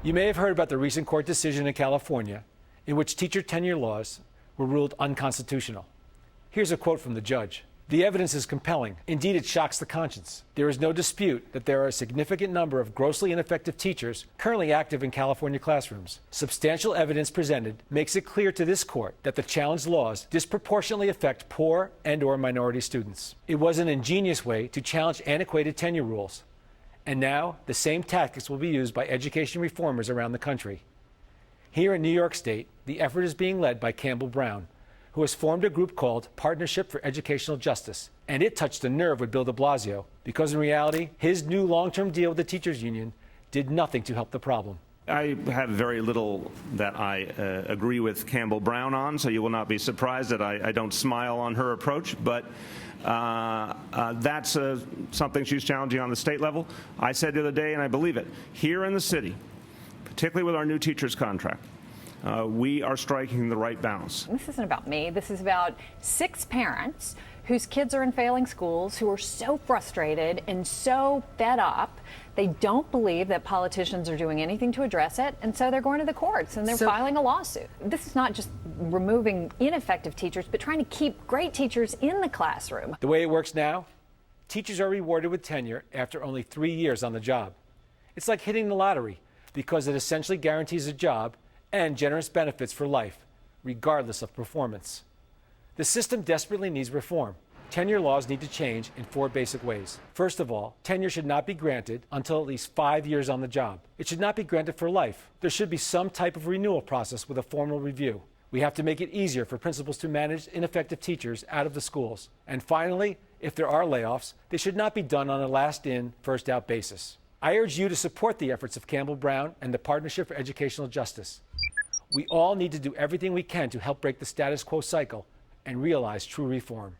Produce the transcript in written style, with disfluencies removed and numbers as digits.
You may have heard about the recent court decision in California in which teacher tenure laws were ruled unconstitutional. Here's a quote from the judge. "The evidence is compelling. Indeed, it shocks the conscience. There is no dispute that there are a significant number of grossly ineffective teachers currently active in California classrooms. Substantial evidence presented makes it clear to this court that the challenged laws disproportionately affect poor and/or minority students. It was an ingenious way to challenge antiquated tenure rules. And now, the same tactics will be used by education reformers around the country. Here in New York State, the effort is being led by Campbell Brown, who has formed a group called Partnership for Educational Justice. And it touched a nerve with Bill de Blasio, because in reality, his new long-term deal with the teachers union did nothing to help the problem." I have very little that I agree with Campbell Brown on, so you will not be surprised that I don't smile on her approach. But that's something she's challenging on the state level. I said the other day, and I believe it, here in the city, particularly with our new teachers contract, we are striking the right balance. This isn't about me. This is about 6 parents whose kids are in failing schools, who are so frustrated and so fed up. They don't believe that politicians are doing anything to address it, and so they're going to the courts and they're filing a lawsuit. This is not just removing ineffective teachers, but trying to keep great teachers in the classroom. The way it works now, teachers are rewarded with tenure after only 3 years on the job. It's like hitting the lottery, because it essentially guarantees a job and generous benefits for life, regardless of performance. The system desperately needs reform. Tenure laws need to change in 4 basic ways. First of all, tenure should not be granted until at least 5 years on the job. It should not be granted for life. There should be some type of renewal process with a formal review. We have to make it easier for principals to manage ineffective teachers out of the schools. And finally, if there are layoffs, they should not be done on a last-in, first-out basis. I urge you to support the efforts of Campbell Brown and the Partnership for Educational Justice. We all need to do everything we can to help break the status quo cycle and realize true reform.